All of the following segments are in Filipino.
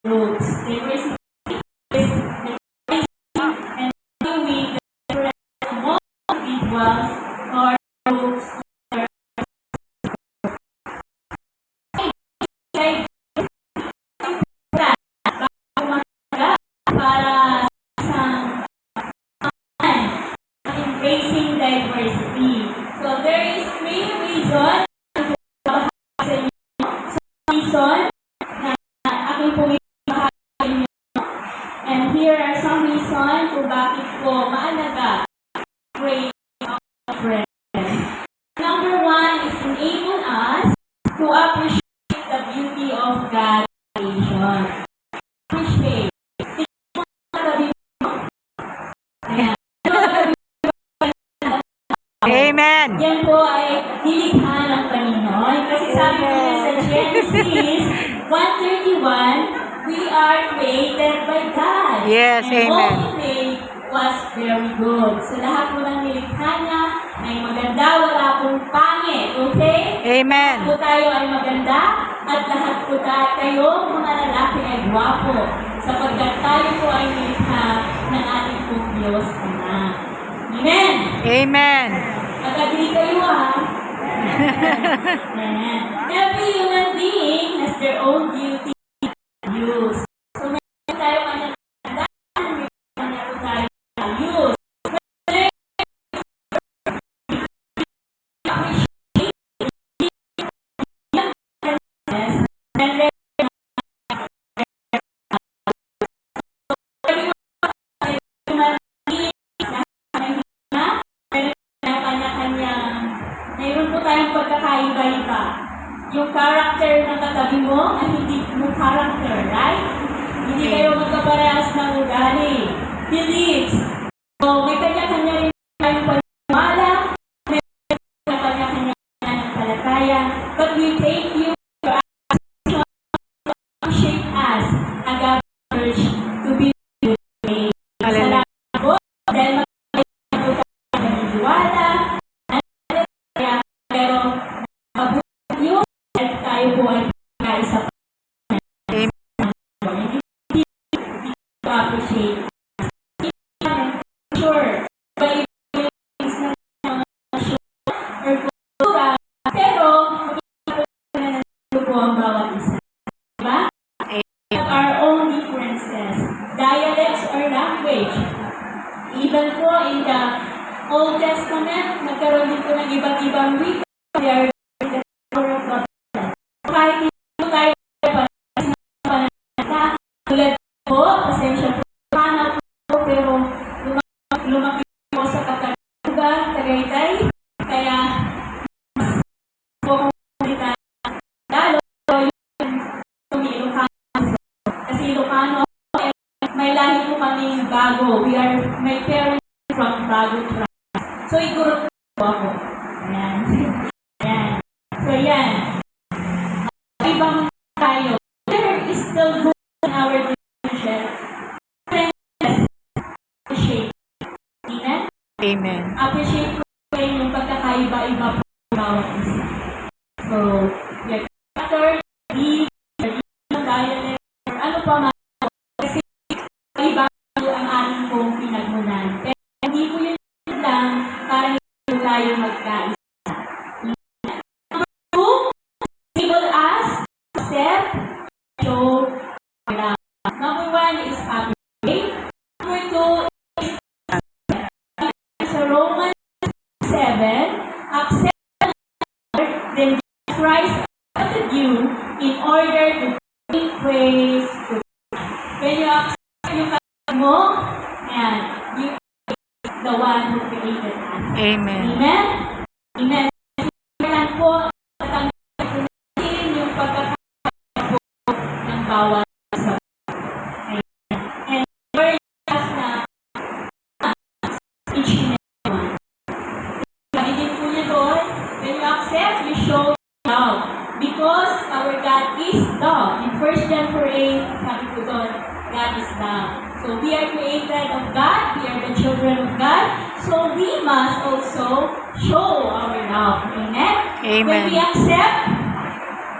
groups. Diversity is the and we different among individuals or groups. Para sa embracing diversity. So there is 3 reasons sa inyo. Reason na aking pumibahagi nyo. And here are some reasons kung bakit po maalaga great friends. Number 1 is enable us to appreciate the beauty of God's creation. Appreciate. Amen. Yan po ay nilikha ng Panginoon. Kasi sabi po niya sa Genesis 1:31, we are created by God. Yes, and amen. all He made was very good. So lahat po ng nilikha niya ay maganda, wala pong pangit. Okay? Amen. Lahat po tayo ay maganda at lahat po tayo, mga lalaki ay gwapo. Sapagkat tayo po ay nilikha ng ating pong Diyos Ama. Amen. Amen. Mag-agree kayo Every human being has their own beauty use. So meron tayo kanya-kanya, meron po tayo use. Mayroon po tayong pagkakaiba-iba. Yung character ng katabi mo ay hindi mo character, right? Hindi kayo magkaparehas ng ugali. Beliefs. So, may kanya-kanya rin tayong paniwala, may kanya-kanya ng palataya, but we take you to shape us and God urge to be with me. Salamat po dahil magkakaroon po tayo ng paniwala, pero mabuti yun at tayo po ay kaisa pa. Hindi ko appreciate. Sure. Or kultura. Pero magkakaroon po ang bawat isa. Diba? We have our own differences. Dialects or language. Even po in the Old Testament, nagkaroon dito ng iba't-ibang wika. We are the power of God. Kahit hindi po tayo pananata, tulad po, pasensya po, paano po, pero lumaki po sa Kataluga, Tagaytay, kaya po kung hindi tayo, yung Ilocano. Kasi Ilocano, may lahi po kaming bago. My parents from Bago Tribe. So, iguro po ako. Ayan. Ayan. So, yan. Ibang tayo. There is still good in our relationship. Appreciate. Amen? Amen. Appreciate ko kayo yung pagkakaiba-iba po bawat isa. So, your character, your dialect, or ano pa man. Kasi, iba ang ating pong pinagmunan. Pero, hindi po yun lang para hindi tayo magkaisa. Number 2, enable us to accept, show, love. Number 1 is appreciate. Number 2 is sa Romans 7, accept then Christ accepted you in order to bring praise to God. When you accept yung kapatid mo, ayan, you are the one who created us. Amen. Amen? Amen. Kailan po, tatanggapin natin yung pagkakaiba po ng bawat isa. And very us na each and every one. Pagiging po niya doon, when you accept, you show love. Because our God is love. In 1 John 4:8, sabi ko doon, God is love. So we are created of God, we are the children of God, so we must also show our love. Amen? Amen. When we accept,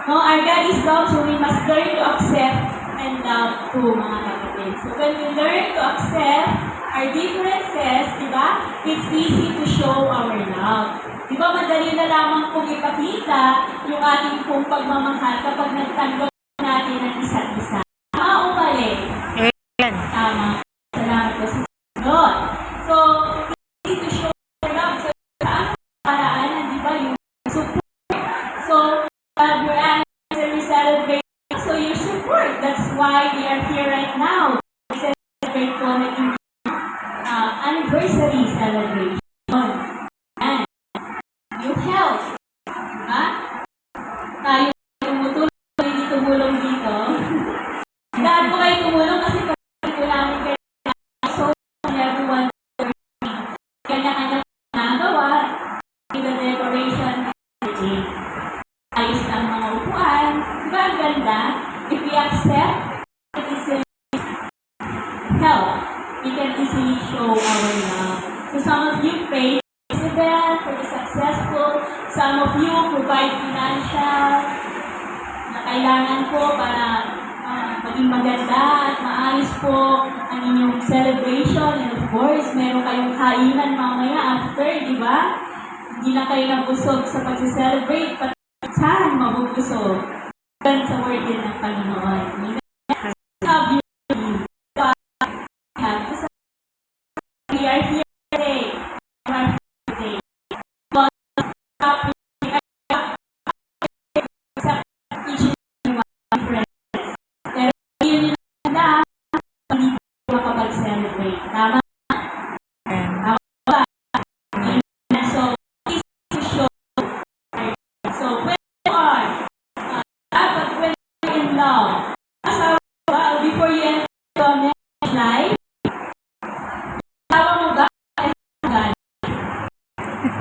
no, our God is love, so we must learn to accept and love to, mga kapatid. So when we learn to accept our differences, di ba, it's easy to show our love. Di ba, madali na lamang pong ipakita yung ating pong pagmamahal kapag nagtanggap natin ng isa't isa. Tama o mali? Amen. Tama. Salamat po sa Lord. So, easy to show our love. So, saan paraanan, di ba, yung support. So, your anniversary celebrate. So, your support. That's why we are here right now. We celebrate po ng anniversary celebration. And you help. Ha? Tayo tumutulong, hindi tumulong dito. Dahil po kayo tumulong kasi kapag po namin kayo so everyone kanya-kanya nagawa the decoration ayos ang mga upuan. Diba ang ganda? If we accept, it is help. We can easily show our love. So some of you pray Isabel for the successful. Some of you provide financial na kailangan po para maging maganda at maayos po ang inyong celebration. And of course, meron kayong kainan mamaya after, di ba? Hindi na kayo nabusog sa pag-celebrate, pati saan mabubusog. Yan sa word din ng Panginoon. Love you. We are here today. We are here today. God, pero yun yung na hindi ko makapag-celebrate. Tama? Tama ba? So, please show. So, when you are but when you're in love, asawa ba, before you enter a marriage life, asawa mo ba?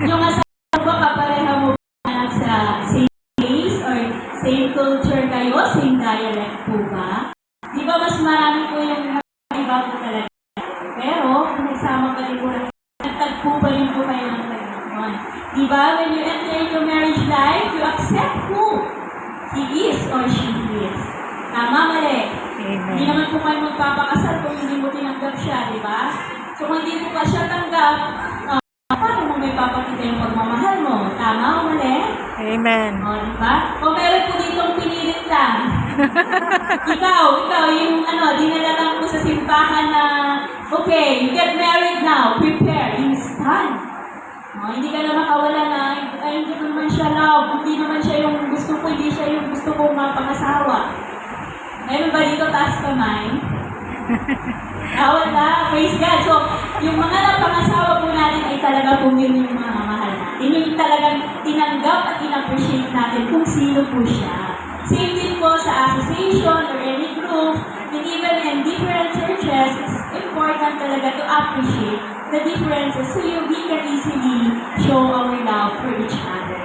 Yung asawa mo ba, kapareha mo ba sa same place or same culture kayo, same dialect po ba? Di ba mas marami po yung iba po talaga? Pero, kung nagsama pa rin po, nagtagpo pa rin po kayo ng Panginoon. Di ba, when you enter into marriage life, you accept who he is or she is. Tama, mali? Amen. Hindi naman po kayo magpapakasal kung hindi mo tinanggap siya, di ba? So, kung hindi mo pa siya tanggap, paano mo may papakita yung pagmamahal mo? Tama o mali? Amen. O, di ba? O meron po ditong pinilit lang. ikaw, yung dinala lang po sa simbahan na, okay, you get married now, prepare, instant. O, hindi ka na makawala na, ay, hindi ko naman siya love, hindi naman siya yung gusto ko, hindi siya yung gusto kong mapangasawa. Meron ba dito taas kamay? Wala, praise God. So, yung mga napangasawa po natin ay talaga po yun yung mga mahal natin. Yung talagang tinanggap at in-appreciate natin kung sino po siya. Same din po sa association or any group, and even in different churches, it's important talaga to appreciate the differences so we can easily show our love for each other.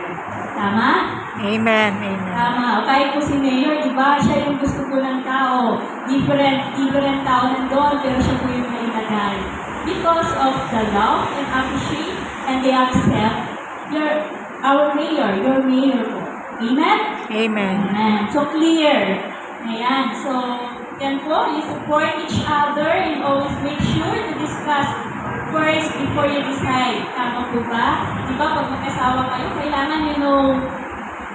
Tama? Amen. Amen. Tama. O kahit po si Mayor, di ba, siya yung gusto po ng tao. Different tao nandun, pero siya po yung nailagay. Because of the love and appreciate and they accept our mayor, your mayor po. Amen? Amen. Amen. So clear. Ayan. So, yan po, you support each other and always make sure to discuss first before you decide. Tama po ba? Di ba, pag mag-asawa kayo, kailangan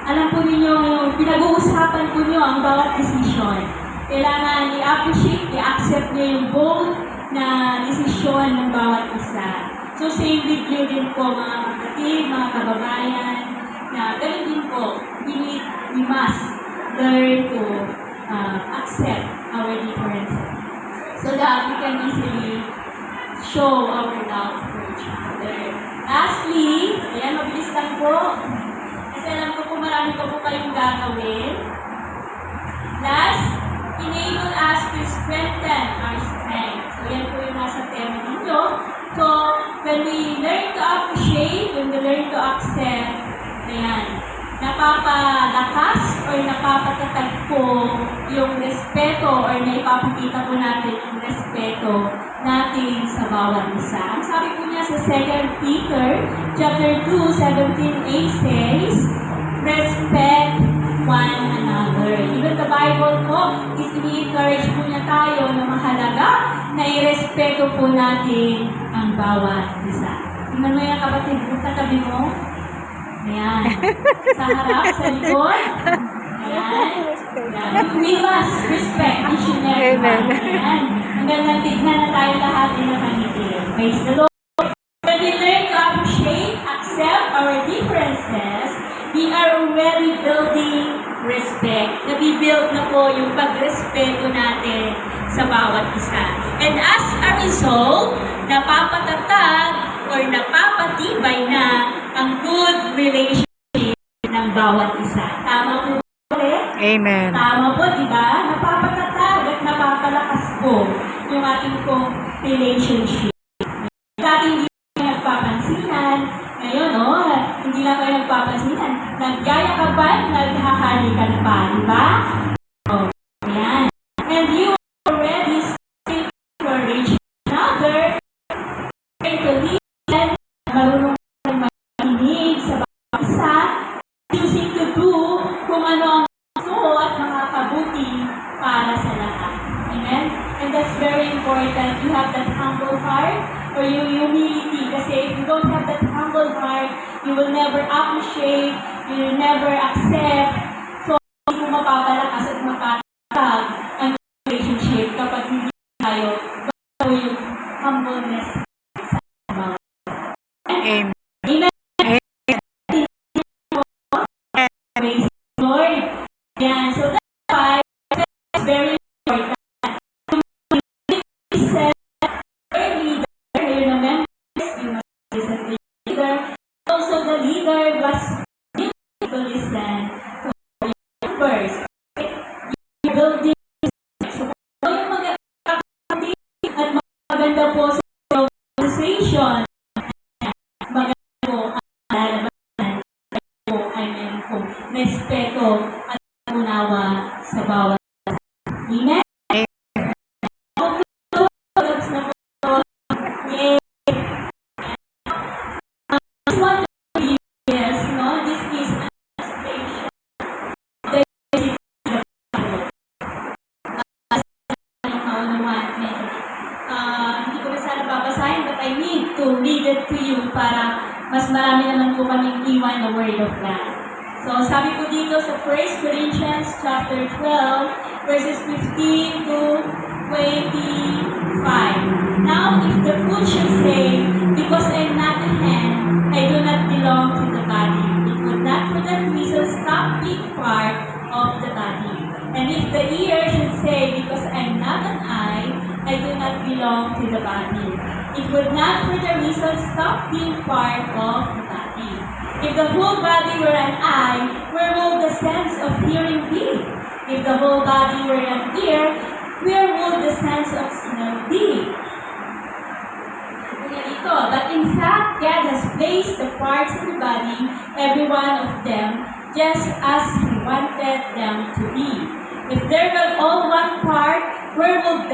alam po ninyo, pinag-uusapan po nyo ang bawat decision. Kailangan i-appreciate, i-accept nyo yung bold na desisyon ng bawat isa. So, same with you din po, mga kapatid, mga kababayan, na ganun din po, we must learn to accept our differences so that we can easily show our love for each other. Lastly, ayan, mabilis lang po. Kasi alam ko po marami pa po kayong gagawin. Last, enable us to strengthen our strength. So, yan po yung nasa tema ninyo. So, when we learn to appreciate, when we learn to accept, ayan, napapalakas or napapatatag po yung respeto or naipapakita po natin yung respeto natin sa bawat isa. Ang sabi po niya sa 2 Peter chapter 2, 17-8 says, respect one another. Even the Bible po is ini-encourage po niya tayo na mahalaga na irespeto po natin ang bawat isa. Tingnan mo yung kapatid mo, katabi mo. Ayan. Sa harap, sa likod. Ayan. Ayan. We must respect each and every one. Ayan. Hanggang natignan na tayo lahat din ng kanigil. Praise the Lord. When we learn to appreciate, accept our differences, we are already building respect. Nabibuild na po yung pagrespeto natin sa bawat isa. And as a result, napapatatag or napapatibay na ang good relationship ng bawat isa. Tama po ba ulit? Amen. Tama po, di ba? Napapatatag at napapalakas po yung ating pong relationship. Dati hindi kayo nagpapansinan. Ngayon, hindi na kayo nagpapansinan. Nagyayakapan, naghahalikan pa, di ba? Yan. And you already still encourage another to listen, marunong makinig sa bawat isa, choosing to do kung ano ang gusto at makakabuti para sa lahat. Amen? And that's very important. You have that humble heart or your humility. Kasi if you don't have that humble heart, you will never appreciate, you will never accept. So, hindi mo mapapalakas at mapatatag ang relationship kapag hindi tayo yung humbleness sa bawat. Amen. Amen. Praise the Lord. Yan. So that's why it's very important. Listen to your leader, your members, you must listen to your leader. Also the leader must need to listen to your members. You building so yung maganda at maganda po sa organization. Maganda po ang lalabanan po ay meron po respeto at unawa sa bawat isa. Amen? Tapos na po. Yay! This one yes, no? This is an illustration. This is the Bible. Hindi ko na sana babasahin, but I need to read it to you para mas marami naman po kaming iwan na Word of God. So, sabi po dito sa 1 Corinthians chapter 12, verses 15 to 25. Now, if the foot should say, because I am not a hand, I do not belong to the body, it would not for that reason stop being part of the body. And if the ear should say, because I am not an eye, I do not belong to the body, it would not for the reason stop being part of the body. If the whole body were an eye, where would the sense of hearing be? If the whole body were an ear, where would the sense of smell be? But in fact, God has placed the parts of the body, every one of them, just as He wanted them to be. If there were all one part, where would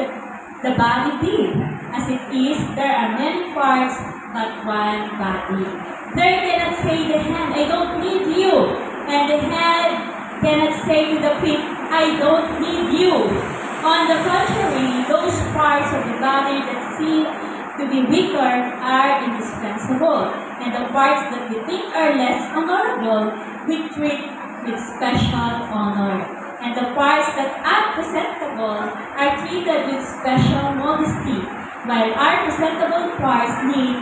the body be? As it is, there are many parts, but one body. There cannot say the hand, I don't need you. And the head cannot say to the feet, I don't need you. On the contrary, those parts of the body that seem to be weaker are indispensable. And the parts that we think are less honorable, we treat with special honor. And the parts that are presentable are treated with special modesty, while our presentable parts need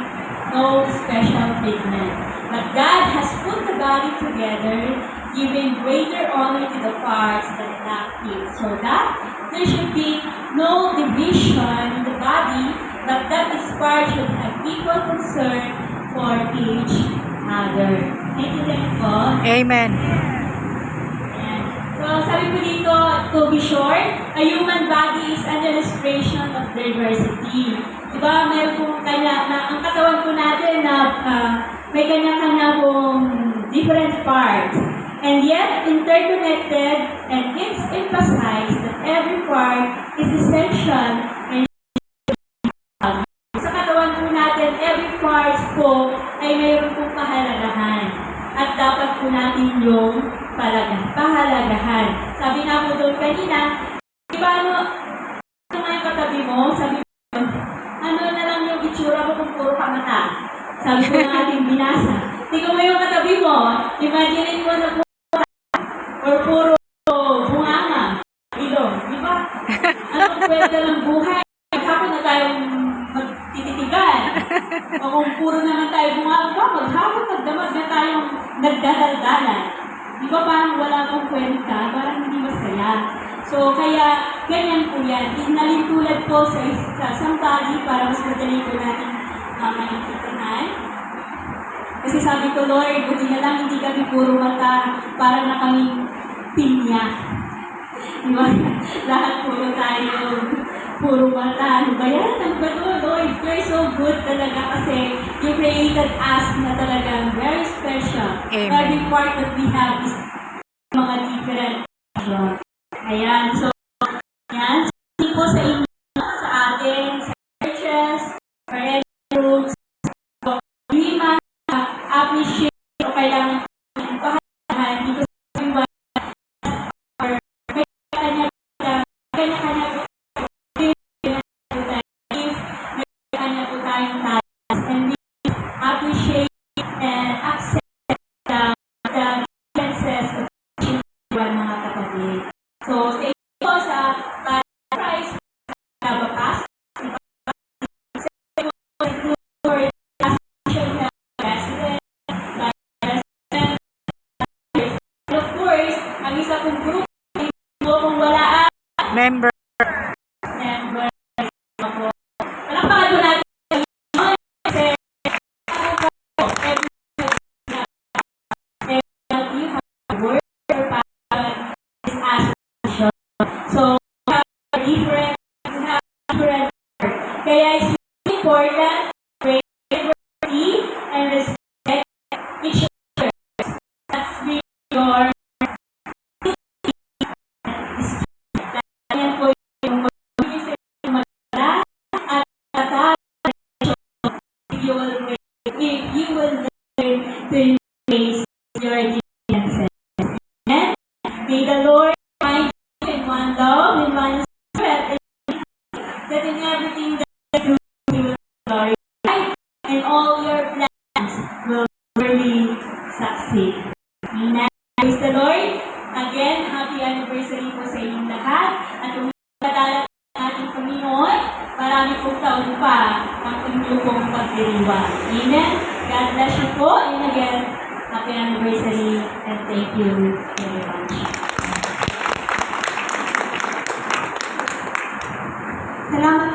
no special treatment. But God has put the body together, giving greater honor to the parts that lack it, so that there should be no division in the body, but that its parts should have equal concern for each other. Naintindihan po? Amen. So, sabi po dito, to be short, a human body is an illustration of diversity. Diba, meron pong kanya, ang katawan po natin na may kanya-kanya pong different parts. And yet, interconnected, and it's emphasized that every part is essential and sa katawan po natin, every part po ay mayroon pong kahalagahan. At dapat po natin yung pahalagahan. sabi ko ng ating binasa. Tingnan mo yung katabi mo. Imagine mo na or puro bunganga, ilong, di ba? Anong pwede ng buhay? Maghapon na tayong magtititigan. O kung puro naman tayo bunganga, maghapon nagdamag na tayong nagdadaldalan. Di ba parang wala pong kwenta, parang hindi masaya. So, kaya ganyan po yan. Inalintulad po sa isang body para mas madali po natin maintindihan. Kasi sabi ko, Lord, buti na lang hindi kami puro mata, para na kaming pinya. Diba? Lahat puro tayo, puro mata. Ano ba yan? Ano ba ito, Lord? You're so good talaga kasi you created us na talagang very special. Amen. Every part that we have is mga different. Ayan. So, yan. Hindi po sa inyo, sa atin, sa churches, parent groups, hindi man appreciate o kailangan pahalahan dito sa iwan or kanya-kanya po tayong talents and we appreciate and accept the differences of iwan mga kapatid. So, sa inyo sa Christ, nabakas, of course, ang isa kong group, kung wala Member. member ako. Palakpakan po natin kasi you have work or is association. So, we have different work. Kaya it's important to diversity and respect each other. That's really your yan po yung mag-isip at if you will learn to embrace your differences. Amen? May the Lord find you in one love, in one spirit, that in everything that you do, He will glorify, and all your plans will really succeed. Amen. Praise the Lord. Again, happy anniversary po sa inyong lahat. At kung padalat ng ating Panginoon, marami pong taon pa ang inyong pong pagdiriwang. Amen. God bless you po. And again, happy anniversary and thank you very much. Salamat.